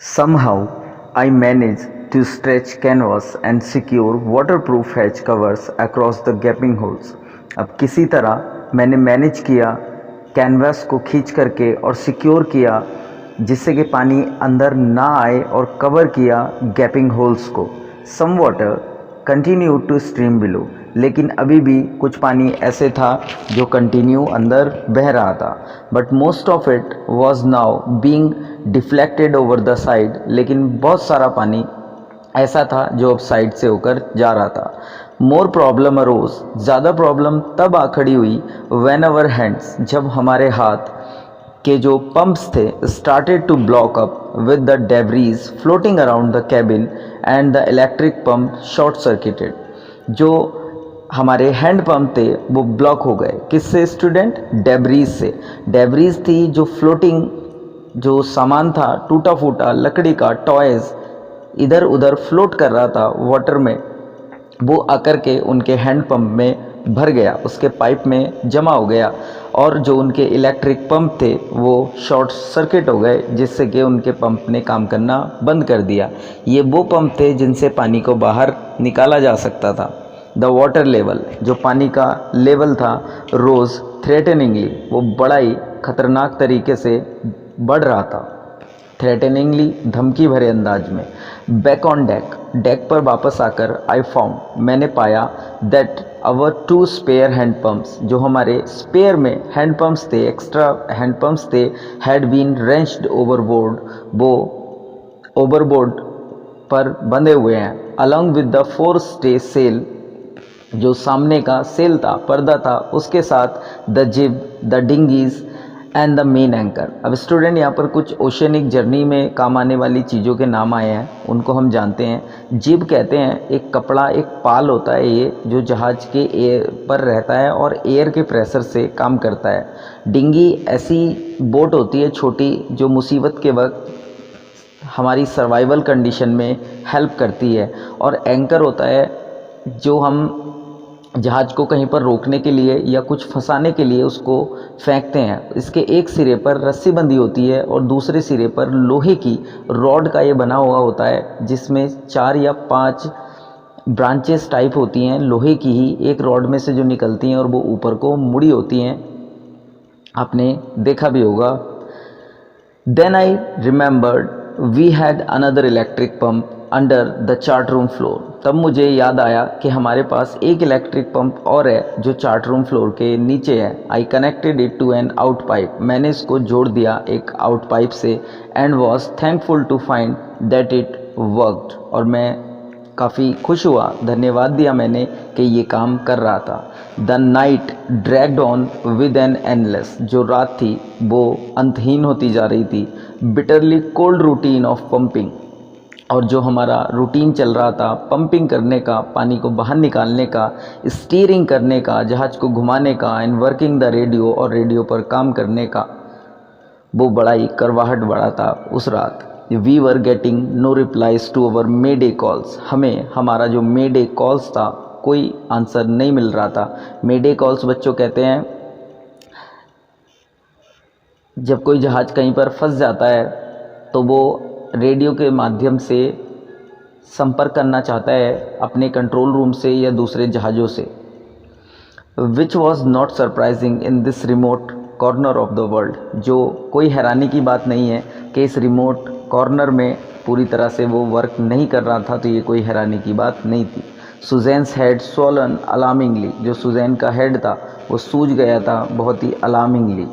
Somehow, I managed to stretch canvas and secure waterproof hedge covers across the gaping holes. अब किसी तरह मैंने manage किया canvas को खींच करके और सिक्योर किया जिससे कि पानी अंदर ना आए और कवर किया गैपिंग होल्स को. Some water continue to stream below, लेकिन अभी भी कुछ पानी ऐसे था जो कंटिन्यू अंदर बह रहा था. But most of it was now being deflected over the side, लेकिन बहुत सारा पानी ऐसा था जो अब साइड से होकर जा रहा था. मोर प्रॉब्लम अरोज, ज़्यादा प्रॉब्लम तब आ खड़ी हुई व्हेन आवर हैंड्स, जब हमारे हाथ के जो पंप्स थे started to block up with the debris floating around the cabin and the electric pump short circuited. जो हमारे हैंड पंप थे वो ब्लॉक हो गए. किससे स्टूडेंट? डेब्रीज से. डेब्रीज थी जो फ्लोटिंग, जो सामान था टूटा फूटा लकड़ी का, टॉयज़ इधर उधर फ्लोट कर रहा था वाटर में, वो आकर के उनके हैंड पंप में भर गया, उसके पाइप में जमा हो गया और जो उनके इलेक्ट्रिक पंप थे वो शॉर्ट सर्किट हो गए जिससे कि उनके पंप ने काम करना बंद कर दिया. ये वो पंप थे जिनसे पानी को बाहर निकाला जा सकता था. द वाटर लेवल, जो पानी का लेवल था, रोज़ थ्रेटनिंगली, वो बड़ा ही खतरनाक तरीके से बढ़ रहा था. थ्रेटनिंगली, धमकी भरे अंदाज में. बैक ऑन डेक, डेक पर वापस आकर आई फाउंड, मैंने पाया that our 2 spare hand pumps, जो हमारे स्पेयर में हैंड पंप्स थे, एक्स्ट्रा हैंड पंप्स थे, हैड बीन रेंच्ड ओवरबोर्ड, वो ओवरबोर्ड पर बंधे हुए हैं. Along with the 4 stay sail, जो सामने का सेल था, पर्दा था, उसके साथ the jib, the dinghies and the main anchor. अब स्टूडेंट यहाँ पर कुछ ओशनिक जर्नी में काम आने वाली चीज़ों के नाम आए हैं, उनको हम जानते हैं. जिब कहते हैं एक कपड़ा, एक पाल होता है ये, जो जहाज़ के एयर पर रहता है और एयर के प्रेशर से काम करता है. डिंगी ऐसी बोट होती है छोटी जो मुसीबत के वक्त हमारी सर्वाइवल कंडीशन में हेल्प करती है. और एंकर होता है जो हम जहाज़ को कहीं पर रोकने के लिए या कुछ फंसाने के लिए उसको फेंकते हैं. इसके एक सिरे पर रस्सी बंधी होती है और दूसरे सिरे पर लोहे की रॉड का ये बना हुआ होता है जिसमें 4 या 5 ब्रांचेस टाइप होती हैं लोहे की ही, एक रॉड में से जो निकलती हैं और वो ऊपर को मुड़ी होती हैं. आपने देखा भी होगा. Then I remembered we had another electric pump under the chart room floor. तब मुझे याद आया कि हमारे पास एक इलेक्ट्रिक पंप और है जो चार्ट रूम फ्लोर के नीचे है. I connected it to an out pipe, मैंने इसको जोड़ दिया एक आउट पाइप से. And was thankful to find that it worked, और मैं काफ़ी खुश हुआ, धन्यवाद दिया मैंने कि ये काम कर रहा था. The night dragged on with an endless, जो रात थी वो अंतहीन होती जा रही थी. Bitterly cold routine of pumping, और जो हमारा रूटीन चल रहा था पंपिंग करने का, पानी को बाहर निकालने का, स्टीयरिंग करने का, जहाज़ को घुमाने का, एंड वर्किंग द रेडियो, और रेडियो पर काम करने का, वो बड़ा ही करवाहट बड़ा था उस रात. We were getting no replies to our mayday calls, हमें हमारा जो मे डे कॉल्स था कोई आंसर नहीं मिल रहा था. मे डे कॉल्स बच्चों कहते हैं जब कोई जहाज़ कहीं पर फंस जाता है तो वो रेडियो के माध्यम से संपर्क करना चाहता है अपने कंट्रोल रूम से या दूसरे जहाज़ों से. Which was not surprising in this remote corner of the world, जो कोई हैरानी की बात नहीं है कि इस रिमोट कॉर्नर में पूरी तरह से वो वर्क नहीं कर रहा था, तो ये कोई हैरानी की बात नहीं थी. सुजैन्स हेड स्वॉलन अलार्मिंगली, जो सुजैन का हेड था वो सूज गया था बहुत ही alarmingly.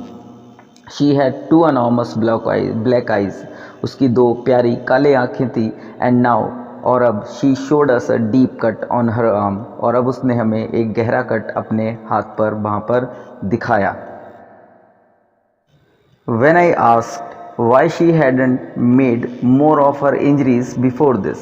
She had 2 enormous black eyes, उसकी 2 प्यारी काले आँखें थी. एंड नाउ, और अब she showed us a deep cut on her arm, और अब उसने हमें एक गहरा कट अपने हाथ पर वहाँ पर दिखाया. When I asked why she hadn't made more of her injuries before this,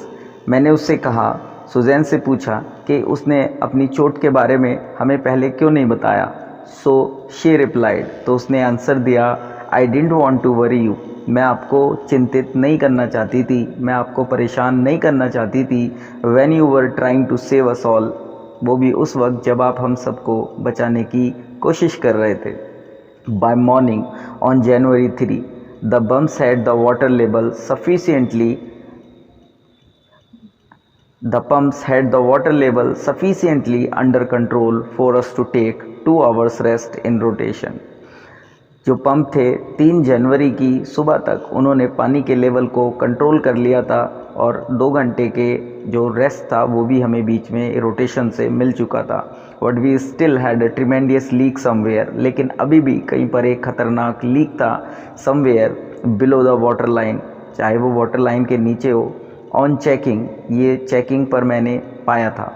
मैंने उससे कहा, सुजैन से पूछा कि उसने अपनी चोट के बारे में हमें पहले क्यों नहीं बताया. So she replied, तो उसने आंसर दिया, I didn't want to worry you, मैं आपको चिंतित नहीं करना चाहती थी, मैं आपको परेशान नहीं करना चाहती थी. When you were trying to save us all, वो भी उस वक्त जब आप हम सबको बचाने की कोशिश कर रहे थे. By morning on January 3, The bumps had the water level sufficiently The pumps had the water level sufficiently under control for us to take 2 hours rest in rotation. जो पंप थे 3 जनवरी की सुबह तक उन्होंने पानी के लेवल को कंट्रोल कर लिया था और 2 घंटे के जो रेस्ट था वो भी हमें बीच में रोटेशन से मिल चुका था. But we still had a tremendous leak somewhere, लेकिन अभी भी कहीं पर एक खतरनाक लीक था somewhere below the water line, चाहे वो वाटर लाइन के नीचे हो. ऑन चेकिंग, ये चेकिंग पर मैंने पाया था,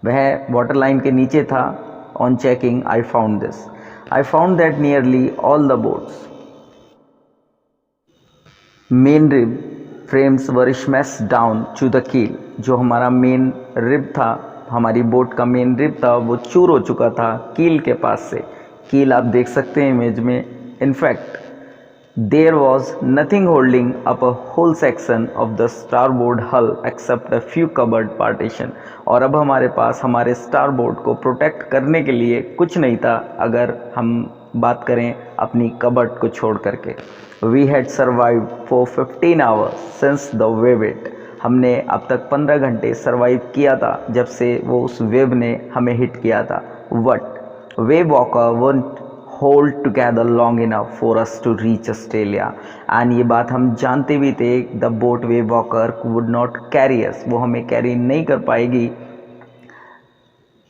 वह वाटर लाइन के नीचे था. On checking I found this. I found that nearly all the boats' main rib frames were smashed down to the keel. जो हमारा मेन रिब था, हमारी बोट का मेन रिब था, वो चूर हो चुका था कील के पास से. कील आप देख सकते हैं इमेज में. In fact there was nothing holding up a whole section of the starboard hull except a few cupboard partition. और अब हमारे पास हमारे स्टारबोर्ड को प्रोटेक्ट करने के लिए कुछ नहीं था अगर हम बात करें अपनी कबर्ड को छोड़ करके. We had survived for 15 hours since the wave hit. हमने अब तक 15 घंटे सर्वाइव किया था जब से वो उस वेव ने हमें हिट किया था. But wave walker won't hold together long enough for us to reach Australia. And ये बात हम जानते भी थे, the boat wave walker would not carry us, वो हमें कैरी नहीं कर पाएगी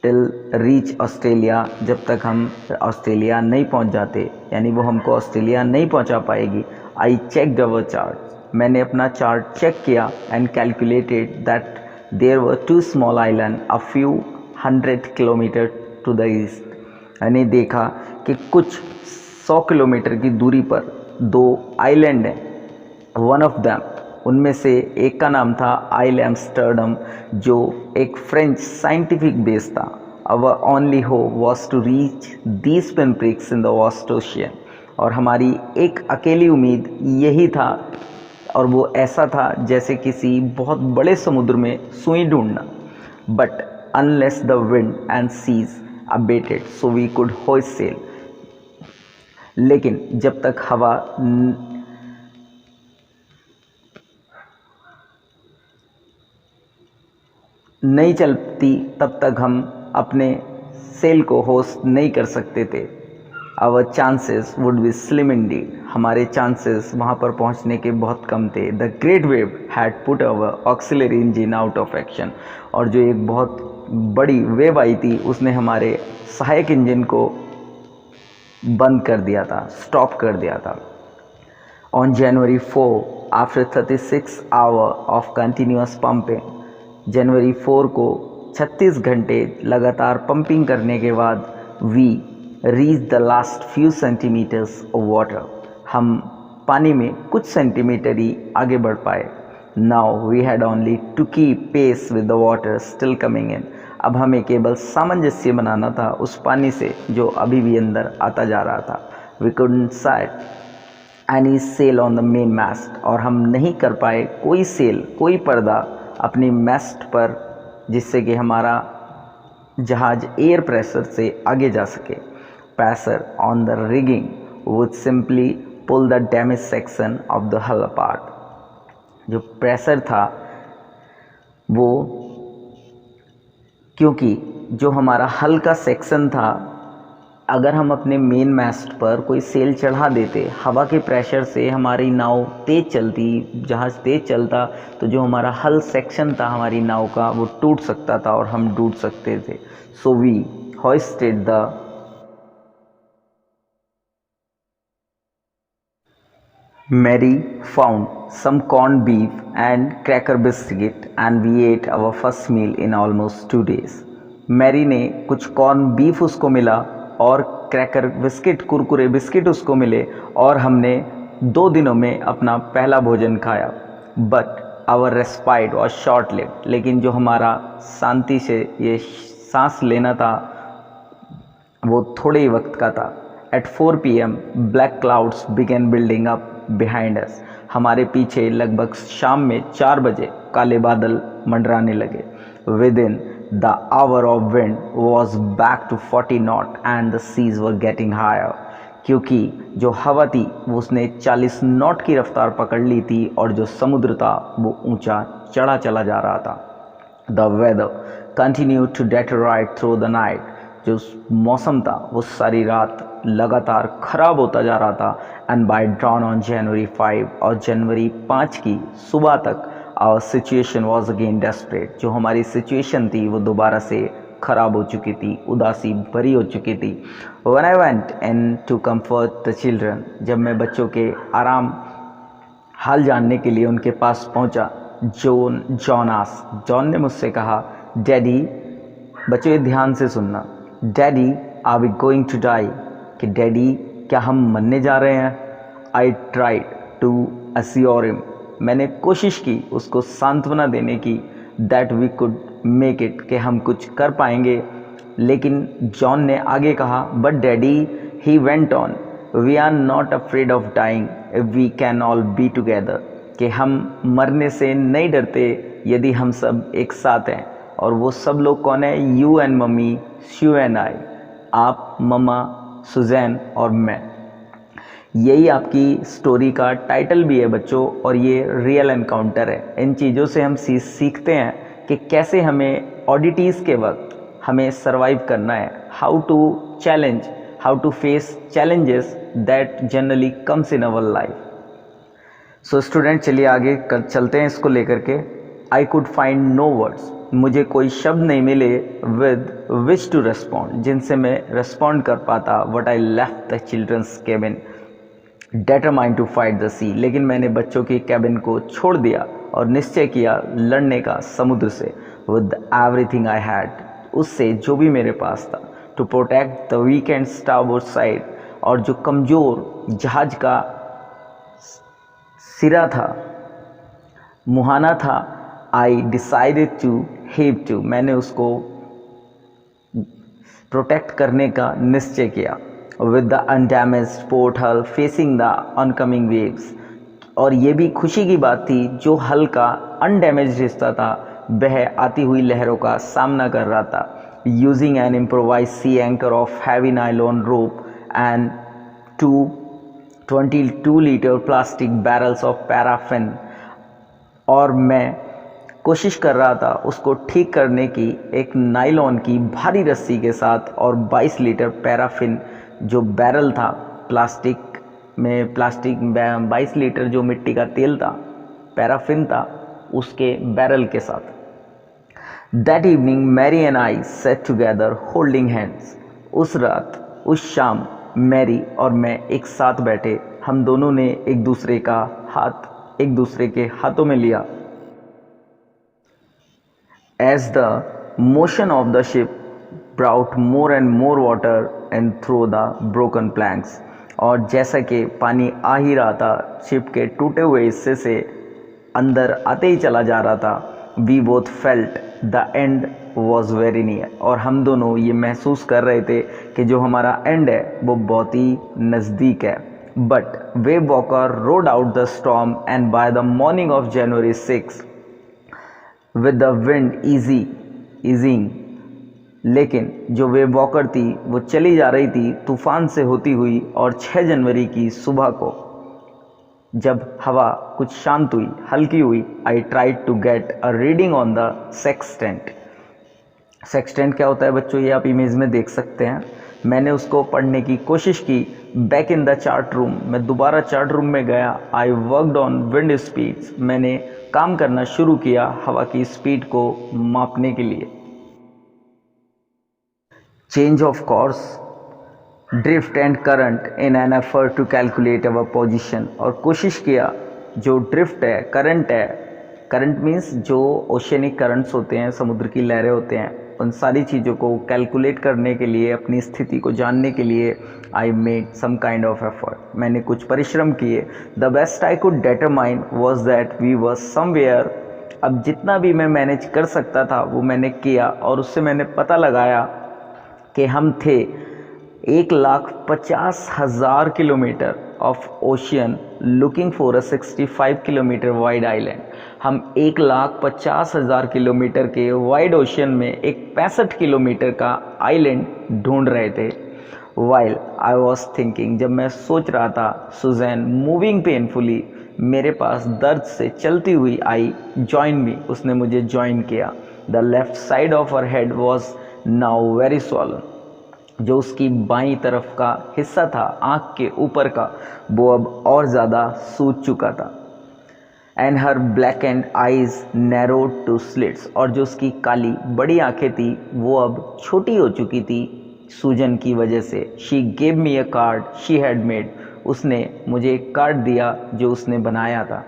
till reach Australia, जब तक हम ऑस्ट्रेलिया नहीं पहुंच जाते, यानी वो हमको ऑस्ट्रेलिया नहीं पहुंचा पाएगी. I checked our chart, मैंने अपना चार्ट चेक किया and calculated that there were 2 small islands a few 100 kilometers to the east. मैंने देखा कि कुछ 100 किलोमीटर की दूरी पर 2 आइलैंड हैं. वन ऑफ दैम, उनमें से एक का नाम था आइल एम्स्टर्डम, जो एक फ्रेंच साइंटिफिक बेस था. Our only hope was to reach these pinpricks in the vast ocean. और हमारी एक अकेली उम्मीद यही था, और वो ऐसा था जैसे किसी बहुत बड़े समुद्र में सुई ढूंढना. But unless the wind and seas abated so we could hoist sail. लेकिन जब तक हवा नहीं चलती तब तक हम अपने सेल को होस्ट नहीं कर सकते थे. Our chances would be slim indeed. हमारे चांसेस वहाँ पर पहुँचने के बहुत कम थे. The great wave had put our auxiliary engine out of action. और जो एक बहुत बड़ी वेव आई थी उसने हमारे सहायक इंजन को बंद कर दिया था, स्टॉप कर दिया था. On January 4, after 36 hour of continuous pumping, जनवरी 4 को 36 घंटे लगातार पंपिंग करने के बाद we reach the last few centimetres of water. हम पानी में कुछ सेंटीमीटर ही आगे बढ़ पाए. Now we had only to keep pace with the water still coming in. अब हमें केवल सामंजस्य बनाना था उस पानी से जो अभी भी अंदर आता जा रहा था. We couldn't sight any sail on the main mast. और हम नहीं कर पाए कोई सेल, कोई पर्दा अपनी मास्ट पर, जिससे कि हमारा जहाज एयर प्रेशर से आगे जा सके. Pressure on the rigging would simply pull the damage section of the hull apart. जो प्रेशर था वो, क्योंकि जो हमारा हल का सेक्शन था, अगर हम अपने मेन मास्ट पर कोई सेल चढ़ा देते, हवा के प्रेशर से हमारी नाव तेज़ चलती, जहाज़ तेज़ चलता, तो जो हमारा हल सेक्शन था हमारी नाव का वो टूट सकता था और हम डूब सकते थे. So we hoisted the Mary found some corned beef and cracker biscuit and we ate our first meal in almost 2 days. Mary ने कुछ कॉर्न बीफ उसको मिला और क्रैकर बिस्किट, कुरकुरे बिस्किट उसको मिले और हमने 2 दिनों में अपना पहला भोजन खाया. But our respite was short lived. लेकिन जो हमारा शांति से ये सांस लेना था वो थोड़े ही वक्त का था. At 4 PM black clouds began building up behind us. हमारे पीछे लगभग शाम में 4 बजे काले बादल मंडराने लगे. Within the hour of wind was back to 40 knot and the seas were getting higher. क्योंकि जो हवा थी वो उसने 40 नॉट की रफ्तार पकड़ ली थी और जो समुद्र था वो ऊंचा चढ़ा चला जा रहा था। The weather continue to deteriorate through the night. जो मौसम था वो सारी रात लगातार ख़राब होता जा रहा था। And by dawn on January 5 और जनवरी 5 की सुबह तक our situation was again desperate. जो हमारी सिचुएशन थी वो दोबारा से ख़राब हो चुकी थी, उदासी भरी हो चुकी थी। When I went in to comfort the children, जब मैं बच्चों के आराम हाल जानने के लिए उनके पास पहुंचा, जॉन ने मुझसे कहा, डैडी, बच्चों ये ध्यान से सुनना, daddy are we going to die, कि डैडी क्या हम मरने जा रहे हैं। I tried to assure him, मैंने कोशिश की उसको सांत्वना देने की, that we could make it, कि हम कुछ कर पाएंगे। लेकिन जॉन ने आगे कहा, but daddy, he went on, we are not afraid of dying if we can all be together, कि हम मरने से नहीं डरते यदि हम सब एक साथ हैं। और वो सब लोग कौन है? You and mummy, shoe and I, आप, मम्मा, सुजैन और मैं। यही आपकी स्टोरी का टाइटल भी है बच्चों, और ये रियल एनकाउंटर है। इन चीज़ों से हम सीखते हैं कि कैसे हमें ऑडिटीज़ के वक्त हमें सरवाइव करना है, how to face challenges that generally comes in our life. So student, चलिए आगे चलते हैं इसको लेकर के। I could find no words, मुझे कोई शब्द नहीं मिले विद विच टू रेस्पॉन्ड, जिनसे मैं रेस्पॉन्ड कर पाता। But I left the children's cabin determined to fight the sea, लेकिन मैंने बच्चों की कैबिन को छोड़ दिया और निश्चय किया लड़ने का समुद्र से। विद एवरीथिंग आई हैड, उससे जो भी मेरे पास था। To protect the weak and starboard side, और जो कमज़ोर जहाज का सिरा था, मुहाना था, I decided to have to, मैंने उसको प्रोटेक्ट करने का निश्चय किया। With the undamaged port hull facing the oncoming waves, और ये भी खुशी की बात थी, जो हल का अनडैमेज्ड हिस्सा था वह आती हुई लहरों का सामना कर रहा था। Using an improvise sea anchor of heavy nylon rope and 22 litre plastic barrels of paraffin, और मैं कोशिश कर रहा था उसको ठीक करने की एक नाइलॉन की भारी रस्सी के साथ, और 22 लीटर पैराफिन जो बैरल था प्लास्टिक 22 लीटर जो मिट्टी का तेल था, पैराफिन था, उसके बैरल के साथ। That evening Mary and I sat together holding hands, उस रात, उस शाम मैरी और मैं एक साथ बैठे, हम दोनों ने एक दूसरे का हाथ एक दूसरे के हाथों में लिया। As the motion of the ship brought more and more water and through the broken planks, और जैसा कि पानी आ ही रहा था, शिप के टूटे हुए हिस्से से अंदर आते ही चला जा रहा था। We both felt the end was very near, और हम दोनों ये महसूस कर रहे थे कि जो हमारा एंड है वो बहुत ही नज़दीक है। But wave walker rode out the storm, and by the morning of January 6 with the wind easing, लेकिन जो वेव वॉकर थी वो चली जा रही थी तूफान से होती हुई, और 6 जनवरी की सुबह को जब हवा कुछ शांत हुई, हल्की हुई, I tried to get a reading on the sextant. Sextant क्या होता है बच्चों, ये आप इमेज में देख सकते हैं। मैंने उसको पढ़ने की कोशिश की। Back in the chart room, मैं दोबारा चार्ट रूम में गया। I worked on wind speeds, मैंने काम करना शुरू किया हवा की स्पीड को मापने के लिए। Change of course, drift and current in an effort to calculate our position, और कोशिश किया जो ड्रिफ्ट है, करंट मीन्स जो ओशियनिक करंट्स होते हैं, समुद्र की लहरें होते हैं, उन सारी चीज़ों को कैलकुलेट करने के लिए, अपनी स्थिति को जानने के लिए I made some kind of effort, मैंने कुछ परिश्रम किए। The best I could determine was that we were somewhere, अब जितना भी मैं मैनेज कर सकता था वो मैंने किया, और उससे मैंने पता लगाया कि हम थे 1,50,000 kilometre of ocean looking for a 65 kilometre wide island. हम 1,50,000 किलोमीटर के वाइड ओशियन में एक 65 किलोमीटर का आइलैंड ढूंढ रहे थे। वाइल आई वॉज थिंकिंग, जब मैं सोच रहा था, सुजैन मूविंग पेनफुली, मेरे पास दर्द से चलती हुई आई, जॉइन मी, उसने मुझे ज्वाइन किया। The left side of her head was now very swollen, जो उसकी बाईं तरफ का हिस्सा था आँख के ऊपर का, वो अब और ज़्यादा सूज चुका था। And her black and eyes narrowed two slits, और जो उसकी काली बड़ी आंखें थी वो अब छोटी हो चुकी थी सूजन की वजह से। She gave me a card she had made, उसने मुझे एक कार्ड दिया जो उसने बनाया था।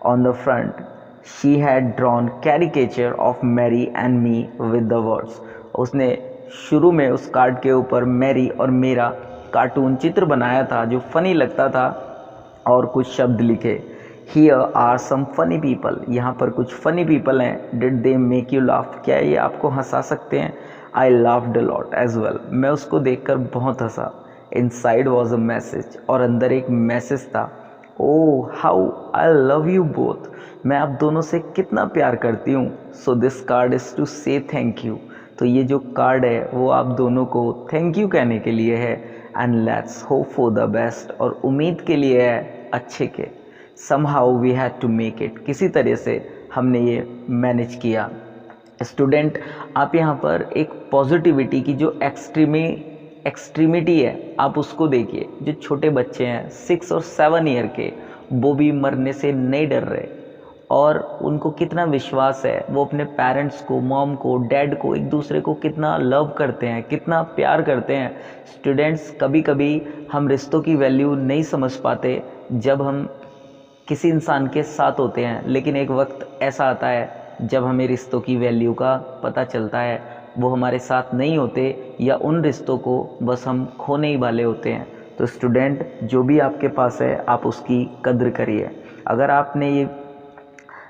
On the front she had drawn caricature of Mary and me with the words, उसने शुरू में उस कार्ड के ऊपर मैरी और मेरा कार्टून चित्र बनाया था जो फनी लगता था, और कुछ शब्द लिखे, here are some funny people, यहाँ पर कुछ फनी पीपल हैं, did they make you laugh, क्या ये आपको हंसा सकते हैं। I laughed a lot as well, मैं उसको देखकर बहुत हंसा। इनसाइड वॉज अ मैसेज, और अंदर एक मैसेज था, oh how I love you both, मैं आप दोनों से कितना प्यार करती हूँ। So this card is to say thank you, तो ये जो कार्ड है वो आप दोनों को थैंक यू कहने के लिए है। And let's hope for the best, और उम्मीद के लिए है अच्छे के। Somehow we had to make it, किसी तरह से हमने ये मैनेज किया। स्टूडेंट, आप यहाँ पर एक पॉजिटिविटी की जो एक्सट्रीमिटी है आप उसको देखिए। जो छोटे बच्चे हैं 6 और 7 ईयर के, वो भी मरने से नहीं डर रहे, और उनको कितना विश्वास है, वो अपने पेरेंट्स को, मॉम को, डैड को, एक दूसरे को कितना लव करते हैं, कितना प्यार करते हैं। स्टूडेंट्स, कभी कभी हम रिश्तों की वैल्यू नहीं समझ पाते जब हम किसी इंसान के साथ होते हैं, लेकिन एक वक्त ऐसा आता है जब हमें रिश्तों की वैल्यू का पता चलता है, वो हमारे साथ नहीं होते, या उन रिश्तों को बस हम खोने ही वाले होते हैं। तो स्टूडेंट, जो भी आपके पास है आप उसकी कद्र करिए। अगर आपने ये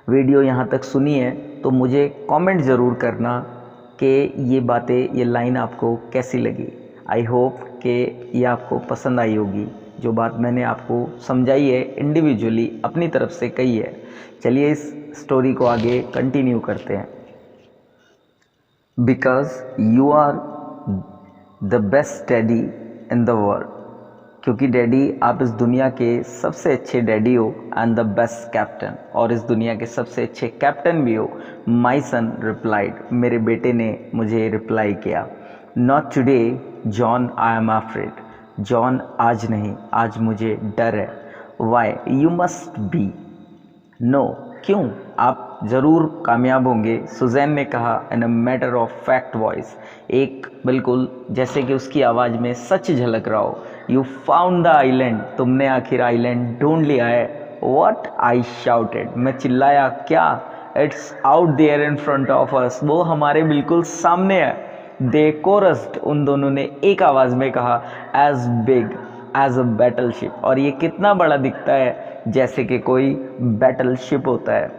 वीडियो यहाँ तक सुनी है तो मुझे कमेंट ज़रूर करना कि ये बातें, ये लाइन आपको कैसी लगी। आई होप कि ये आपको पसंद आई होगी, जो बात मैंने आपको समझाई है, इंडिविजुअली अपनी तरफ से कही है। चलिए इस स्टोरी को आगे कंटिन्यू करते हैं। Because you are the best daddy in the world, क्योंकि डैडी आप इस दुनिया के सबसे अच्छे डैडी हो, एंड द बेस्ट कैप्टन, और इस दुनिया के सबसे अच्छे कैप्टन भी हो। माई सन रिप्लाइड, मेरे बेटे ने मुझे रिप्लाई किया। Not today John, I am afraid, John आज नहीं, आज मुझे डर है। Why, you must be, no, क्यों, आप ज़रूर कामयाब होंगे, सुजैन ने कहा in a matter of fact voice, एक बिल्कुल जैसे कि उसकी आवाज़ में सच झलक रहा हो। यू फाउंड द आइलैंड, तुमने आखिर आइलैंड ढूंढ लिया है। वॉट, आई शाउटेड, मैं चिल्लाया, क्या। It's out there in front of us, वो हमारे बिल्कुल सामने है। दे कोरस्ड, उन दोनों ने एक आवाज़ में कहा, as big as a battleship, और ये कितना बड़ा दिखता है जैसे कि कोई बैटल शिप होता है।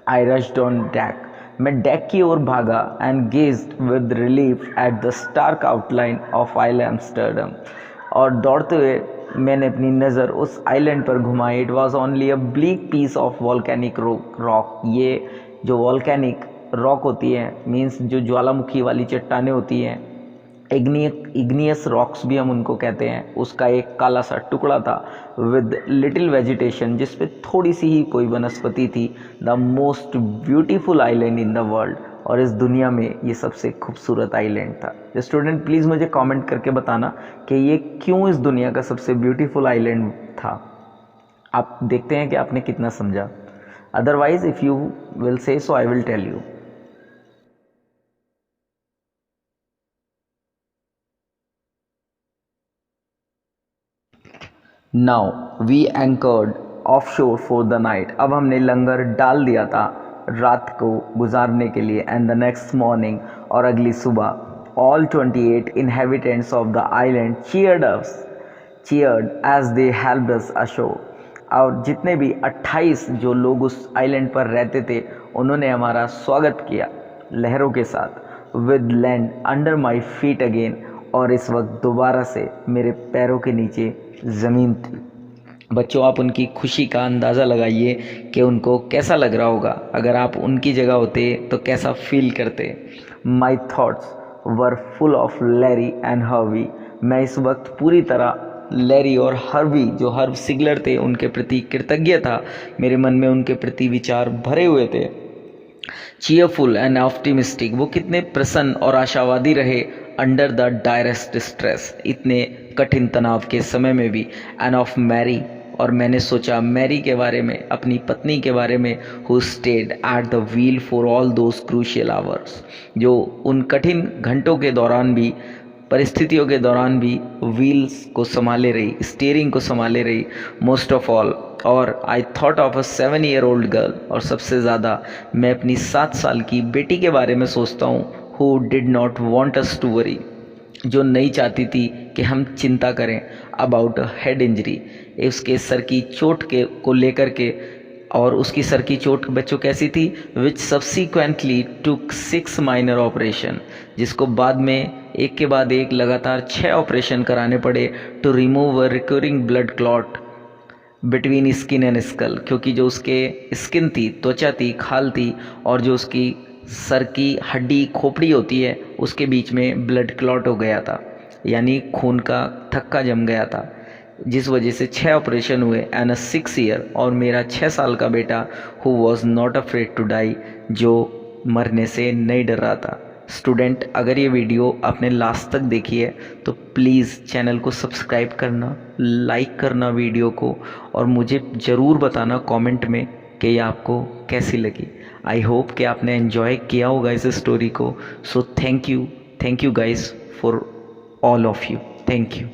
आई रश्ड ऑन डेक, मैं डेक की ओर भागा, and gazed with relief at the stark outline of Ile Amsterdam, और दौड़ते हुए मैंने अपनी नज़र उस आइलैंड पर घुमाई। It was only a bleak piece of volcanic rock, ये जो वॉल्केनिक रॉक होती है, मीन्स जो ज्वालामुखी वाली चट्टानें होती हैं, इग्नियस रॉक्स भी हम उनको कहते हैं, उसका एक काला सा टुकड़ा था विद लिटिल वेजिटेशन, जिस पे थोड़ी सी ही कोई वनस्पति थी। The most beautiful island in the world, और इस दुनिया में ये सबसे खूबसूरत आइलैंड था। स्टूडेंट, प्लीज़ मुझे कमेंट करके बताना कि ये क्यों इस दुनिया का सबसे ब्यूटीफुल आइलैंड था। आप देखते हैं कि आपने कितना समझा। Otherwise if you will say so, I will tell you. Now we anchored off shore for the night, अब हमने लंगर डाल दिया था रात को गुजारने के लिए। एंड द नेक्स्ट मॉर्निंग, और अगली सुबह, all 28 inhabitants of the island cheered as they helped us ashore, और जितने भी 28 जो लोग उस आइलैंड पर रहते थे उन्होंने हमारा स्वागत किया लहरों के साथ। With land under my feet again, और इस वक्त दोबारा से मेरे पैरों के नीचे ज़मीन थी। बच्चों, आप उनकी खुशी का अंदाज़ा लगाइए कि उनको कैसा लग रहा होगा। अगर आप उनकी जगह होते तो कैसा फील करते। My thoughts were full of Larry and Harvey, मैं इस वक्त पूरी तरह लैरी और हर्वी जो हर्व सिगलर थे उनके प्रति कृतज्ञ था। मेरे मन में उनके प्रति विचार भरे हुए थे। चीयरफुल एंड ऑप्टिमिस्टिक, वो कितने प्रसन्न और आशावादी रहे अंडर द डायरेस्ट स्ट्रेस, इतने कठिन तनाव के समय में भी। एंड ऑफ मैरी, और मैंने सोचा मैरी के बारे में, अपनी पत्नी के बारे में, who stayed at the wheel for all those crucial hours, जो उन कठिन घंटों के दौरान भी, परिस्थितियों के दौरान भी व्हील्स को संभाले रही, स्टीयरिंग को संभाले रही मोस्ट ऑफ ऑल। और I thought of a 7-year-old girl, और सबसे ज़्यादा मैं अपनी 7 साल की बेटी के बारे में सोचता हूँ, who did not want us to worry, जो नहीं चाहती थी कि हम चिंता करें अबाउट अ हेड इंजरी, उसके सर की चोट के को लेकर के। और उसकी सर की चोट बच्चों कैसी थी, विच सब्सिक्वेंटली टुक 6 माइनर ऑपरेशन, जिसको बाद में एक के बाद एक लगातार 6 ऑपरेशन कराने पड़े to remove a recurring blood clot between skin and skull, क्योंकि जो उसके स्किन थी, त्वचा थी, खाल थी, और जो उसकी सर की हड्डी खोपड़ी होती है उसके बीच में ब्लड क्लॉट हो गया था, यानी खून का थक्का जम गया था, जिस वजह से 6 ऑपरेशन हुए। एंड अ 6 ईयर, और मेरा 6 साल का बेटा who was not afraid to die, जो मरने से नहीं डर रहा था। स्टूडेंट, अगर ये वीडियो आपने लास्ट तक देखी है तो प्लीज़ चैनल को सब्सक्राइब करना, लाइक करना वीडियो को, और मुझे ज़रूर बताना कमेंट में कि ये आपको कैसी लगी। आई होप कि आपने एंजॉय किया होगा इस स्टोरी को। So thank you guys for all of you. Thank you.